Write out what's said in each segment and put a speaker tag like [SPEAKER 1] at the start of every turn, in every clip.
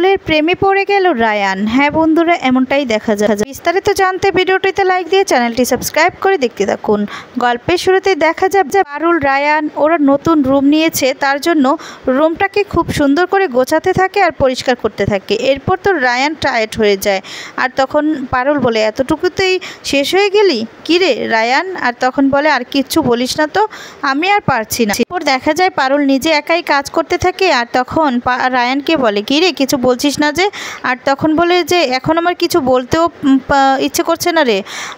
[SPEAKER 1] পারুলের প্রেমে পড়ে গেল রায়ান। হ্যাঁ বন্ধুরা, এমনটাই দেখা যায়। বিস্তারিত জানতে ভিডিওটিতে লাইক দিয়ে চ্যানেলটি সাবস্ক্রাইব করে দেখতে থাকুন। গল্পের শুরুতে দেখা যাবে যে পারুল রায়ান ওরা নতুন রুম নিয়েছে, তার জন্য রুমটাকে খুব সুন্দর করে গোছাতে থাকে আর পরিষ্কার করতে থাকে। এরপর তো রায়ান টায়ার্ড হয়ে যায়, আর তখন পারুল বলে এতটুকুতেই শেষ হয়ে গেলি কি রে রায়ান? আর তখন বলে আর কিচ্ছু বলিস না তো, আমি আর পারছি না। এরপর দেখা যায় পারুল নিজে একাই কাজ করতে থাকে, আর তখন রায়ানকে বলে কি রে কিছু বলছিস না যে? আর তখন বলে যে এখন আমার কিছু বলতেও ইচ্ছে করছে না রে,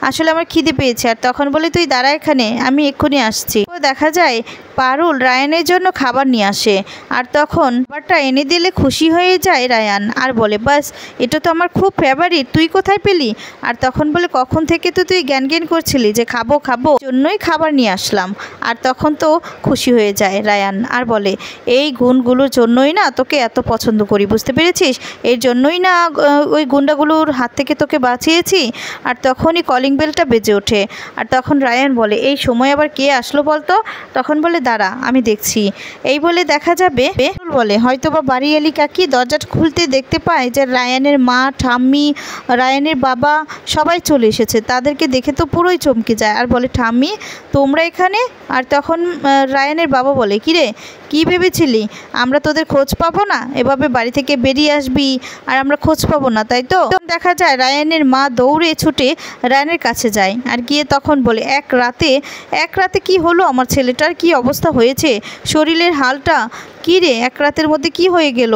[SPEAKER 1] আসলে আমার খিদে পেয়েছে। আর তখন বলে তুই দাঁড়া এখানে, আমি এক্ষুনি আসছি। তো দেখা যায় পারুল রায়ানের জন্য খাবার নিয়ে আসে, আর তখন খাবারটা এনে দিলে খুশি হয়ে যায় রায়ান, আর বলে বাস এটা তো আমার খুব ফেভারিট, তুই কোথায় পেলি? আর তখন বলে কখন থেকে তো তুই জ্ঞান জ্ঞান করছিলি যে খাবো খাবো, জন্যই খাবার নিয়ে আসলাম। আর তখন তো খুশি হয়ে যায় রায়ান, আর বলে এই গুণগুলোর জন্যই না তোকে এত পছন্দ করি, বুঝতে পেরেছিস? এর জন্যই না ওই গুন্ডাগুলোর হাত থেকে তোকে বাঁচিয়েছি। আর তখনই কলিং বেলটা বেজে ওঠে, আর তখন রায়ান বলে এই সময় আবার কে আসলো বলতো? তখন বলে দাঁড়া আমি দেখছি। এই বলে দেখা যাবে বলে হয়তো বা বাড়ি এলি কাকি, দরজাটা খুলতে দেখতে পায় যে রায়ানের মা, ঠাম্মি, রায়ানের বাবা সবাই চলে এসেছে। তাদেরকে দেখে তো পুরোই চমকে যায়, আর বলে ঠাম্মি তোমরা এখানে? আর তখন রায়ানের বাবা বলে কিরে কি ভেবেছিলি আমরা তোদের খোঁজ পাবো না, এভাবে বাড়ি থেকে বেরিয়ে আসবি আর আমরা খোঁজ পাবো না, তাই তো? দেখা যায় রায়ানের মা দৌড়ে ছুটে রায়ানের কাছে যায়, আর গিয়ে তখন বলে এক রাতে কি হলো আমার ছেলেটার, কি অবস্থা হয়েছে, শরীরের হালটা কী রে, এক রাতের মধ্যে কি হয়ে গেল,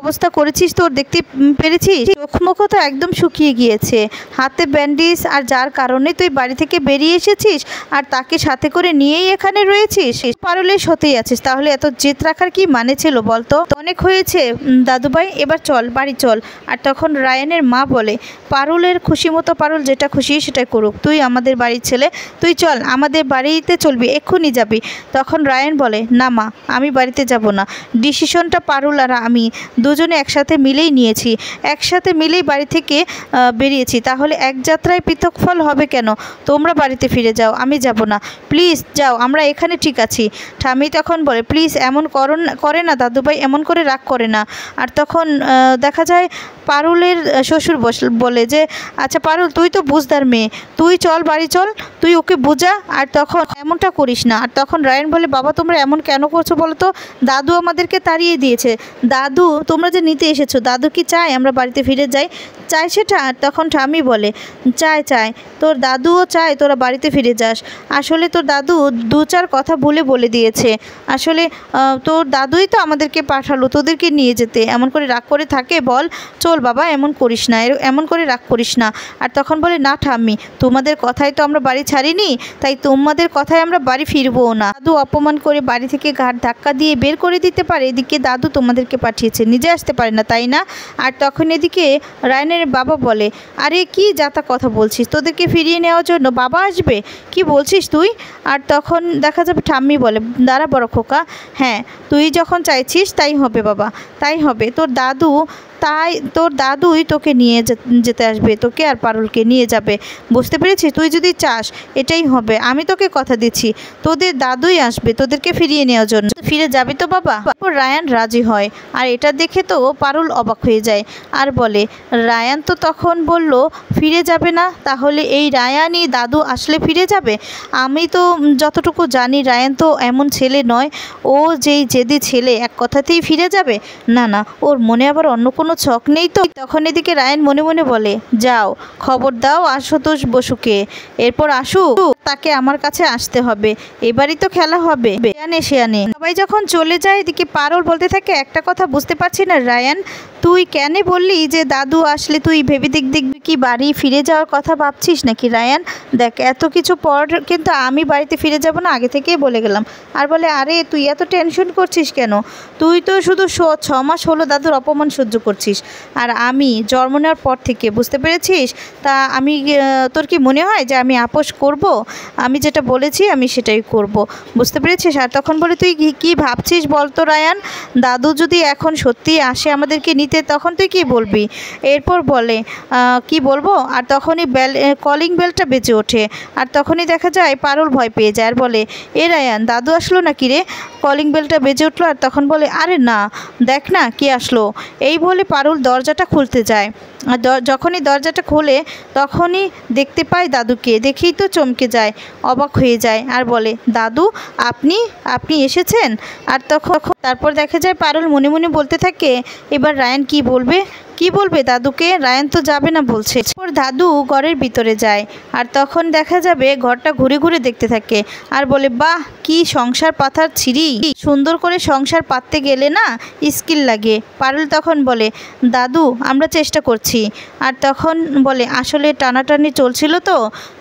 [SPEAKER 1] অবস্থা করেছিস তোর, দেখতে পেরেছিস চোখ মুখও তো একদম শুকিয়ে গিয়েছে, হাতে ব্যান্ডেজ, আর যার কারণে তুই বাড়ি থেকে বেরিয়ে এসেছিস আর তাকে সাথে করে নিয়েই এখানে রয়েছিস, পারুলের সাথেই আছিস, তাহলে এত জেদ রাখার কি মানে ছিল বলতো? অনেক হয়েছে দাদুভাই, এবার চল বাড়ি চল। আর তখন রায়ানের মা বলে পারুলের খুশি মতো পারুল যেটা খুশি সেটাই করুক, তুই আমাদের বাড়ির ছেলে, তুই চল আমাদের বাড়িতে চলবি, এক্ষুনি যাবি। তখন রায়ান বলে না মা আমি বাড়িতে যাব না, ডিসিশনটা পারুল আর আমি দুজনে একসাথে মিলেই নিয়েছি, একসাথে মিলেই বাড়ি থেকে বেরিয়েছি, তাহলে এক যাত্রায় পৃথক ফল হবে কেন? তোমরা বাড়িতে ফিরে যাও, আমি যাব না, প্লিজ যাও, আমরা এখানে ঠিক আছি। ঠাম্মি তখন বলে প্লিজ এমন করে না দাদুভাই, এমন করে রাগ করে না। আর তখন দেখা যায় পারুলের শ্বশুর বলে যে আচ্ছা পারুল তুই তো বুঝদার মেয়ে, তুই চল বাড়ি চল, তুই ওকে বোঝা, আর তখন এমনটা করিস না। আর তখন রায়ান বলে বাবা তোমরা এমন কেন করছো বলো তো, দাদু আমাদেরকে তাড়িয়ে দিয়েছে, দাদু তোমরা যে নিতে এসেছো, দাদু কি চায় আমরা বাড়িতে ফিরে যাই, চায় সেটা? আর তখন ঠাম্মি বলে চায়, তোর দাদুও চায় তোরা বাড়িতে ফিরে যাস, আসলে তোর দাদু দু চার কথা বলে দিয়েছে, আসলে তোর দাদুই তো আমাদেরকে পাঠালো তোদেরকে নিয়ে যেতে, এমন করে রাগ করে থাকে বল? চল বাবা এমন করিস না, এমন করে রাগ করিস না। আর তখন বলে না ঠাম্মি তোমাদের কথাই তো আমরা বাড়ি ছাড়িনি, তাই তোমাদের কথায় আমরা বাড়ি ফিরবও না, দাদু অপমান করে বাড়ি থেকে ঘাট ধাক্কা দিয়ে বের করে দিতে পারে, এদিকে দাদু তোমাদেরকে পাঠিয়েছে, নিজে আসতে পারে না তাই না? আর তখন এদিকে রায়ানের বাবা বলে আরে কি যাতা কথা বলছিস, তোদেরকে ফিরিয়ে নেওয়ার জন্য বাবা আসবে, কি বলছিস তুই? আর তখন দেখা যাবে ঠাম্মি বলে দাঁড়া বড় খোকা, হ্যাঁ তুই যখন চাইছিস তাই হবে বাবা, তাই হবে, তোর দাদুই তোকে নিয়ে যেতে আসবে, তোকে আর পারুলকে নিয়ে যাবে, বুঝতে পেরেছিস? তুই যদি চাস এটাই হবে, আমি তোকে কথা দিচ্ছি, তোদের দাদুই আসবে তোদেরকে ফিরিয়ে নেওয়ার জন্য, ফিরে যাবি তো বাবা? রায়ান রাজি হয়, আর এটা দেখে তো পারুল অবাক হয়ে যায়, আর বলে রায়ান তো তখন বলল ফিরে যাবে না, তাহলে এই রায়ানই দাদু আসলে ফিরে যাবে? আমি তো যতটুকু জানি রায়ান তো এমন ছেলে নয়, ও যেই জেদি ছেলে এক কথাতেই ফিরে যাবে, না না ওর মনে আবার অন্য কোনো ছক নেই তো? তখন এদিকে রায়ান মনে মনে বলে যাও খবর দাও আশুতোষ বসুকে, এরপর তাকে আমার কাছে আসতে হবে, এবারই তো খেলা হবে, শেয়ানে। সবাই যখন চলে যায় এদিকে পারুল বলতে থাকে একটা কথা বুঝতে পারছি না রায়ান, তুই কেন বললি যে দাদু আসলে তুই ভেবে দেখবি কি বাড়ি ফিরে যাওয়ার কথা ভাবছিস নাকি রায়ান? দেখ এত কিছু পর কিন্তু আমি বাড়িতে ফিরে যাব না, আগে থেকেই বলে গেলাম। আর বলে আরে তুই এত টেনশন করছিস কেন, তুই তো শুধু 6 মাস হলো দাদুর অপমান সহ্য করছিস, আর আমি জন্ম নেওয়ার পর থেকে, বুঝতে পেরেছিস? তা আমি তোর কি মনে হয় যে আমি আপোষ করব? আমি যেটা বলেছি আমি সেটাই করব, বুঝতে পেরেছিস? আর তখন বলে তুই কি ভাবছিস বলতো রায়ান, দাদু যদি এখন সত্যি আসে আমাদেরকে নিতে নিতে, তখন তুই কি বলবি? এরপর বলে কি বলবো, আর তখনই কলিং বেলটা বেজে ওঠে। আর তখনই দেখা যায় পারুল ভয় পেয়ে যায় আর বলে, এ রায়ান, দাদু আসলো নাকি রে? কলিং বেলটা বেজে উঠলো আর তখন বলে, আরে না, দেখ না কে আসলো। এই বলে পারুল দরজাটা খুলতে যায়। আর যখনই দরজাটা খোলে তখনই দেখতে পায় দাদুকে। দেখেই তো চমকে যায়, অবাক হয়ে যায় আর বলে, দাদু আপনি আপনি এসেছেন? আর তারপর দেখা যায় পারুল মনে মনে বলতে থাকে, এবার রায়ান কি বলবে দাদুকে? রায়ান তো যাবে না বলছে। ওর দাদু ঘরের ভিতরে যায় আর তখন দেখা যাবে ঘরটা ঘুরে ঘুরে দেখতে থাকে আর বলে, বাহ, কি সংসার পাতার ছিরি, সুন্দর করে সংসার পাততে গেলে না স্কিল লাগে। পারুল তখন বলে, দাদু আমরা চেষ্টা করছি। আর তখন বলে, আসলে টানাটানি চলছিল তো।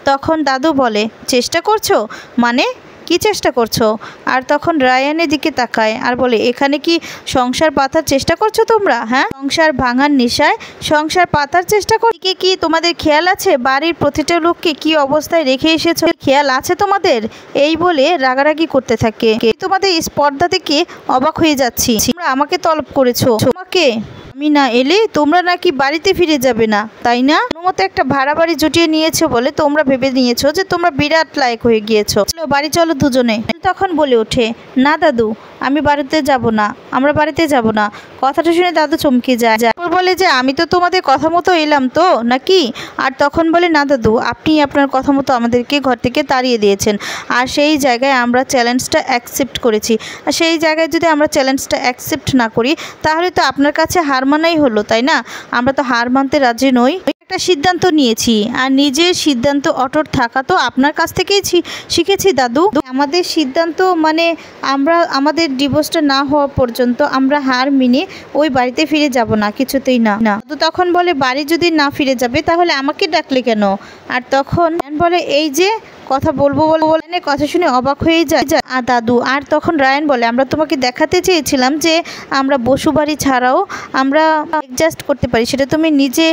[SPEAKER 1] তখন দাদু বলে, চেষ্টা করছো মানে? কি চেষ্টা করছো? আর তখন রায়ানের দিকে তাকায় আর বলে, এখানে কি সংসার পাতার চেষ্টা করছো তোমরা? হ্যাঁ, সংসার ভাঙার নেশায় সংসার পাতার চেষ্টা করছে কি তোমাদের খেয়াল আছে? বাড়ির প্রতিটা লোককে কি অবস্থায় রেখে এসেছো, খেয়াল আছে তোমাদের? এই বলে রাগারাগি করতে থাকে। তোমাদের স্পর্ধা দেখে অবাক হয়ে যাচ্ছি। তোমরা আমাকে তলব করেছো, তোমাকে আমি না এলে তোমরা নাকি বাড়িতে ফিরে যাবে না, তাই না? মতো একটা ভাড়া বাড়ি জুটিয়ে নিয়েছো বলে তোমরা ভেবে নিয়েছো যে তোমরা বিরাট লায়ক হয়ে গিয়েছো, চলো বাড়ি চলো দুজনে। তখন বলে ওঠে, না দাদু, আমি বাড়িতে যাব না, আমরা বাড়িতে যাব না। কথাটা শুনে দাদু চমকে যায়। বলে যে, আমি তো তোমাদের কথা মতো এলাম তো নাকি? আর তখন বলে, না দাদু, আপনি আপনার কথা মতো আমাদেরকে ঘর থেকে তাড়িয়ে দিয়েছেন, আর সেই জায়গায় আমরা চ্যালেঞ্জটা অ্যাকসেপ্ট করেছি। আর সেই জায়গায় যদি আমরা চ্যালেঞ্জটা অ্যাকসেপ্ট না করি তাহলে তো আপনার কাছে হার মানাই হলো, তাই না? আমরা তো হার মানতে রাজি নই। একটা সিদ্ধান্ত নিয়েছি আর নিজের সিদ্ধান্ত অটুট থাকা তো আপনার কাছ থেকেই শিখেছি দাদু। আমাদের সিদ্ধান্ত মানে আমরা আমাদের ডিভোর্সটা না হওয়া পর্যন্ত আমরা হার মেনে ওই বাড়িতে ফিরে যাব না, কিছুতেই না। দাদু তখন বলে, বাড়ি যদি না ফিরে যাবে তাহলে আমাকে ডাকলে কেন? আর তখন বলে, এই যে কথা বলবো বলে কথা শুনে অবাক হয়ে যায় আর দাদু। আর তখন রায়ান বলে, আমরা তোমাকে দেখাতে চেয়েছিলাম যে আমরা বসুবাড়ি ছাড়াও আমরা অ্যাডজাস্ট করতে পারি। সেটা তুমি নিজে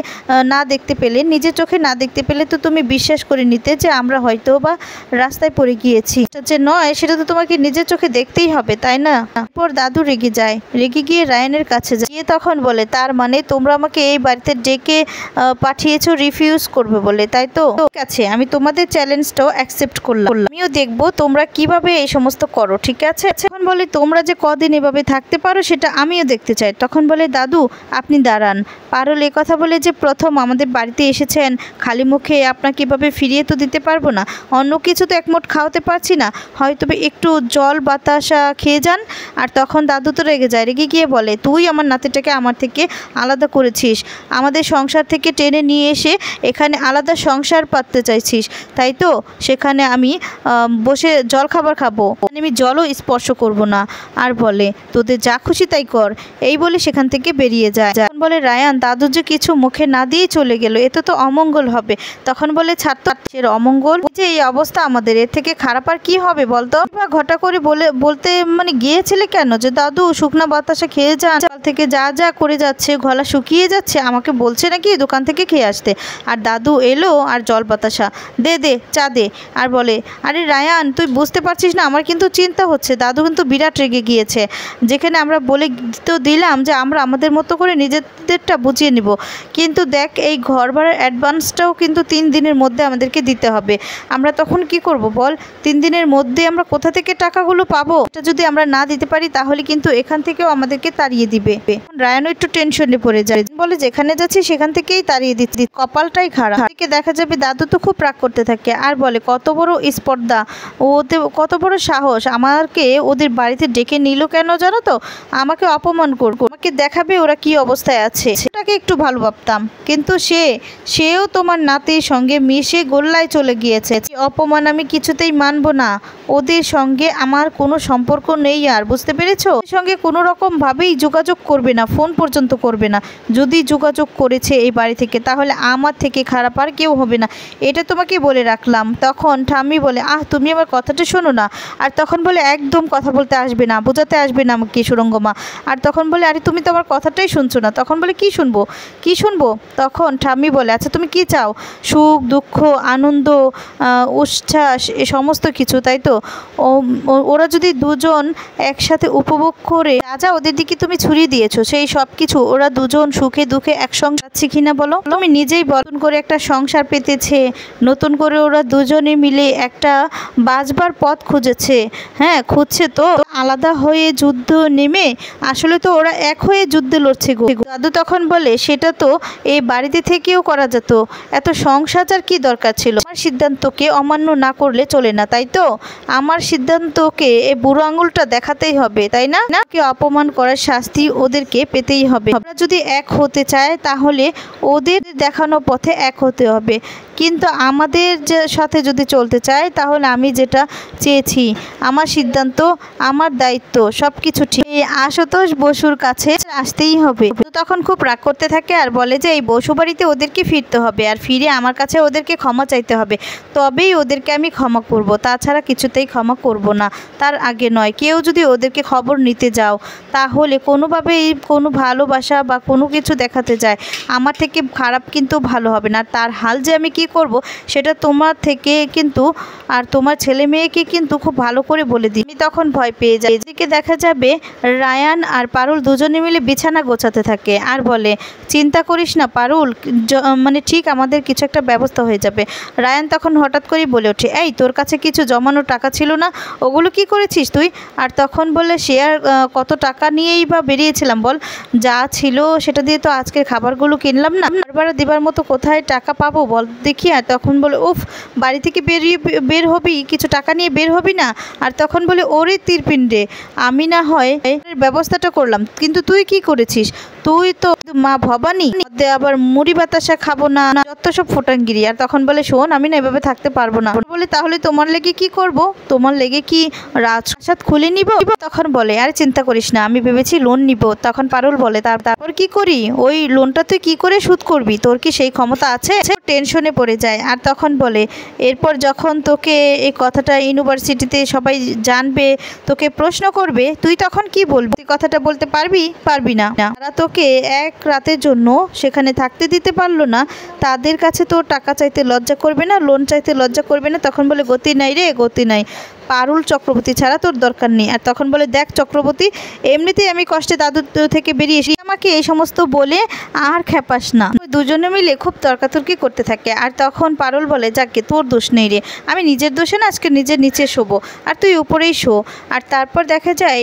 [SPEAKER 1] না দেখতে পেলে, নিজের চোখে না দেখতে পেলে তো তুমি বিশ্বাস করে নিতে যে আমরা হয়তো বা রাস্তায় পড়ে গিয়েছি। যে নয় সেটা তো তোমাকে নিজের চোখে দেখতেই হবে, তাই না? তারপর দাদু রেগে যায়, রেগে গিয়ে রায়ানের কাছে যায়, তখন বলে, তার মানে তোমরা আমাকে এই বাড়িতে ডেকে পাঠিয়েছো রিফিউজ করবে বলে, তাই তো? ঠিক আছে, আমি তোমাদের চ্যালেঞ্জটাও অ্যাকসেপ্ট করলাম, আমিও দেখবো তোমরা কিভাবে এই সমস্ত করো, ঠিক আছে? এখন বলে, তোমরা যে কদিন এভাবে থাকতে পারো সেটা আমিও দেখতে চাই। তখন বলে, দাদু আপনি দাঁড়ান। পারুল এ কথা বলে যে, প্রথম আমাদের বাড়িতে এসেছেন, খালি মুখে আপনাকে এভাবে ফিরিয়ে তো দিতে পারবো না, অন্য কিছু তো একমোট খাওয়াতে পারছি না, হয়তো একটু জল বাতাসা খেয়ে যান। আর তখন দাদু তো রেগে যায়, রেগে গিয়ে বলে, তুই আমার নাতিটাকে আমার থেকে আলাদা করেছিস, আমাদের সংসার থেকে টেনে নিয়ে এসে এখানে আলাদা সংসার পাততে চাইছিস, তাই তো? সেখানে আমি বসে জল খাবার খাবো, আমি জলও স্পর্শ করব না। আর বলে, তোদের যা খুশি তাই কর। এই বলে সেখান থেকে বেরিয়ে যায়। বলে, রায়ান, দাদু যে কিছু মুখে না দিয়ে চলে গেল, এতে তো অমঙ্গল হবে। তখন বলে, ছাত্রের অমঙ্গল যে এই অবস্থা আমাদের, এর থেকে খারাপ আর কি হবে বলতো? ঘটা করে বলতে মানে গিয়েছিলে কেন যে দাদু শুকনা বাতাসা খেয়ে যান, জল থেকে যা করে যাচ্ছে, গলা শুকিয়ে যাচ্ছে, আমাকে বলছে নাকি দোকান থেকে খেয়ে আসতে। আর দাদু এলো আর জল বাতাসা দে চা দে। আর বলে, আরে রায়ান, তুই বুঝতে পারছিস না, আমার কিন্তু চিন্তা হচ্ছে, দাদু কিন্তু বিরাট রেগে গিয়েছে। যেখানে আমরা বলে তো দিলাম যে আমরা আমাদের মতো করে নিজেদেরটা বুঝিয়ে নিব, কিন্তু দেখ এই ঘর ভাড়ার অ্যাডভান্সটাও কিন্তু 3 দিনের মধ্যে আমাদেরকে দিতে হবে। আমরা তখন কি করব বল? 3 দিনের মধ্যে আমরা কোথা থেকে টাকাগুলো পাবো? এটা যদি আমরা না দিতে পারি তাহলে কিন্তু এখান থেকেও আমাদেরকে তাড়িয়ে দিবে। রায়ানও একটু টেনশনে পড়ে যায়, বলে, যেখানে যাচ্ছি সেখান থেকেই তাড়িয়ে দিচ্ছি, কপালটাই খারাপ। দেখা যাবে দাদু তো খুব রাগ করতে থাকে আর বলে, কত বড় স্পর্ধা, ওদের কত বড় সাহস, আমাকে ওদের বাড়িতে ডেকে নিল কেন জানো তো? আমাকে অপমান করবো, আমাকে দেখাবে ওরা কি অবস্থায় আছে। সেটাকে একটু ভালো ভাবতাম, কিন্তু সেও তোমার নাতির সঙ্গে মিশে গোল্লায় চলে গিয়েছে। অপমান আমি কিছুতেই মানবো না, ওদের সঙ্গে আমার কোনো সম্পর্ক নেই। আর বুঝতে পেরেছো? ওদের সঙ্গে কোনো রকম ভাবেই যোগাযোগ করবে না, ফোন পর্যন্ত করবে না। যদি যোগাযোগ করেছে এই বাড়ি থেকে তাহলে আমার থেকে খারাপ আর কেউ হবে না, এটা তোমাকে বলে রাখলাম। তখন ঠাম্মি বলে তুমি আমার কথাটা শোনো না। আর তখন বলে একদম কথা বলতে আসবে না, বোঝাতে আসবে না আমাকে সুরঙ্গমা। আর তখন বলে আরে তুমি তো আমার কথাটাই শুনছো না। তখন বলে কি শুনবো। তখন ঠাম্মি বলে আচ্ছা তুমি কি চাও, সুখ দুঃখ আনন্দ উচ্ছ্বাস এ সমস্ত কিছু, তাই তো? ওরা যদি দুজন একসাথে উপভোগ করে যা ওদের দিকে তুমি ছুরিয়ে দিয়েছো সেই সব কিছু ওরা দুজন সুখে দুঃখে একসঙ্গে যাচ্ছে কিনা বলো? তুমি নিজেই নতুন করে একটা সংসার পেতেছে, নতুন করে ওরা দুজনে মিলে একটা বাঁচবার পথ খুঁজেছে। হ্যাঁ খুঁজছে তো, আলাদা হয়ে যুদ্ধ নেমে আসলে তো ওরা এক হয়ে যুদ্ধে লড়ছে গো। দাদু তখন বলে সেটা তো এই বাড়িতে থেকেও করা যেত, এত সংসার কি দরকার ছিল? আমার সিদ্ধান্তকে অমান্য না করলে চলে না, তাই তো? আমার সিদ্ধান্তকে এই বুড়ো আঙুলটা দেখাতেই হবে, তাই না? কে অপমান করার শাস্তি ওদেরকে পেতেই হবে। ওরা যদি এক হতে চায় তাহলে ওদের দেখানো পথে এক হতে হবে, কিন্তু আমাদের সাথে যদি চলতে চায় তাহলে আমি যেটা চেয়েছি, আমার সিদ্ধান্ত, আমার দায়িত্ব সব কিছু ঠিক আশুতোষ বসুর কাছে আসতেই হবে। তো তখন খুব রাগ করতে থাকে আর বলে যে এই বসু বাড়িতে ওদেরকে ফিরতে হবে, আর ফিরে আমার কাছে ওদেরকে ক্ষমা চাইতে হবে, তবেই ওদেরকে আমি ক্ষমা করব, তাছাড়া কিছুতেই ক্ষমা করব না, তার আগে নয়। কেউ যদি ওদেরকে খবর নিতে যাও তাহলে কোনোভাবেই কোনো ভালোবাসা বা কোনো কিছু দেখাতে যায়, আমার থেকে খারাপ কিন্তু ভালো হবে না। তার হাল যে আমি কি করব সেটা তোমার থেকে কিন্তু আর তোমার ছেলে মেয়েকে কিন্তু খুব ভালো করে বলে দিই। আমি তখন ভয় পেয়ে যাই। এদিকে দেখা যাবে রায়ান আর পারুল দুজনে মিলে বিছানা গোছাতে থাকে আর বলে চিন্তা করিস না পারুল, মানে ঠিক আমাদের কিছু একটা ব্যবস্থা হয়ে যাবে। রায়ান তখন হঠাৎ করেই বলে ওঠে এই তোর কাছে কিছু জমানো টাকা ছিল না, ওগুলো কি করেছিস তুই? আর তখন বলে সে আর কত টাকা নিয়েই বা বেরিয়েছিলাম বল, যা ছিল সেটা দিয়ে তো আজকের খাবারগুলো কিনলাম না, বারবার দেবার মতো কোথায় টাকা পাবো বল দেখি। আর তখন বলে উফ, বাড়ি থেকে বের হবি, কিছু টাকা নিয়ে বের হবি না? আর তখন বলে ওরে তীরপিণ্ডে, আমি না হয় ব্যবস্থাটা করলাম, কিন্তু তুই কি করেছিস? তুই তো মা ভবানী, আবার মুড়ি বাতাসা খাবো না, যত সব ফোটাঙ্গিরি। আর তখন বলে শোন, আমি না এভাবে থাকতে পারবো না। বলে তাহলে তোমার লেগে কি করব? তোমার লেগে কি রাজপ্রাসাদ খুলে নিব? তখন বলে আরে চিন্তা করিস না, আমি ভেবেছি লোন নিব। তখন পারুল বলে তারপর কি করি? ওই লোনটা তুই কি করে শোধ করবি? তোর কি সেই ক্ষমতা আছে? টেনশনে পড়ে যায়। আর তখন বলে এরপর যখন তোকে এই কথাটা ইউনিভার্সিটিতে সবাই জানবে, তোকে প্রশ্ন করবে, তুই তখন কি বলবি? তুই কথাটা বলতে পারবি না। তারা তোকে এক রাতের জন্য সেখানে থাকতে দিতে পারলো না, তাদের কাছে তো টাকা চাইতে লজ্জা করবে না, লোন চাইতে লজ্জা করবে না? তখন বলে গতি নাই রে, গতি নাই, পারুল চক্রবর্তী ছাড়া তোর দরকার নেই। আর তখন বলে দেখ চক্রবর্তী, এমনিতেই আমি কষ্টে দাদু থেকে বেরিয়ে এসে আমাকে এই সমস্ত বলে আর খেপাস না। দুজনে মিলে খুব তর্কাতর্কি করতে থাকে। আর তখন পারুল বলে যাকে তোর দোষ নেই রে, আমি নিজের দোষে না আজকে নিজের নিচে শোবো, আর তুই উপরেই শো। আর তারপর দেখা যায়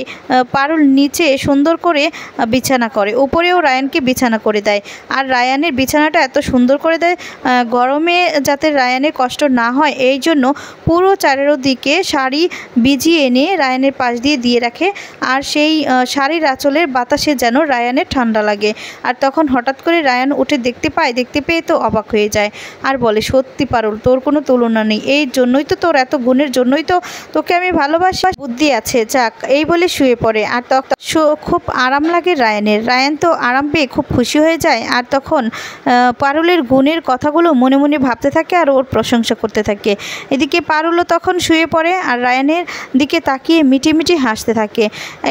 [SPEAKER 1] পারুল নিচে সুন্দর করে বিছানা করে, উপরেও রায়ানকে বিছানা করে দেয়। আর রায়ানের বিছানাটা এত সুন্দর করে দেয়, গরমে যাতে রায়ানের কষ্ট না হয় এই জন্য পুরো চারিদিকে শাড়ি ভিজিয়ে এনে রায়ানের পাশ দিয়ে রাখে, আর সেই শাড়ির আঁচলের বাতাসে যেন রায়ানের ঠান্ডা লাগে। আর তখন হঠাৎ করে রায়ান উঠে দেখতে পেয়ে তো অবাক হয়ে যায় আর বলে সত্যি পারুল, তোর কোনো তুলনা নেই, এই জন্যই তো তোর এত গুণের জন্যই তো তোকে আমি ভালোবাসি, বুদ্ধি আছে, যাক। এই বলে শুয়ে পড়ে। আর তখন খুব আরাম লাগে রায়ানের। রায়ান তো আরাম পেয়ে খুব খুশি হয়ে যায়। আর তখন পারুলের গুণের কথাগুলো মনে মনে ভাবতে থাকে আর ওর প্রশংসা করতে থাকে। এদিকে পারুলও তখন শুয়ে পড়ে আর রায়ানের দিকে তাকিয়ে মিটি হাসতে থাকে।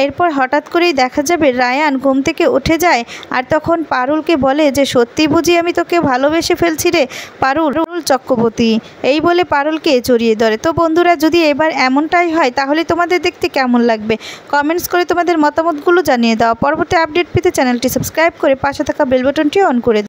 [SPEAKER 1] এরপর হঠাৎ করেই দেখা যাবে রায়ান ঘুম থেকে উঠে যায় আর তখন পারুলকে বলে যে সত্যি বুঝি আমি তোকে ভালোবেসে ফেলছি রে পারুল চক্রবর্তী, এই বলে পারুলকে জড়িয়ে ধরে। তো বন্ধুরা, যদি এবার এমনটাই হয় তাহলে তোমাদের দেখতে কেমন লাগবে কমেন্টস করে তোমাদের মতামতগুলো জানিয়ে দাও। পরবর্তী আপডেট পেতে চ্যানেলটি সাবস্ক্রাইব করে পাশে থাকা বেল বাটনটি অন করে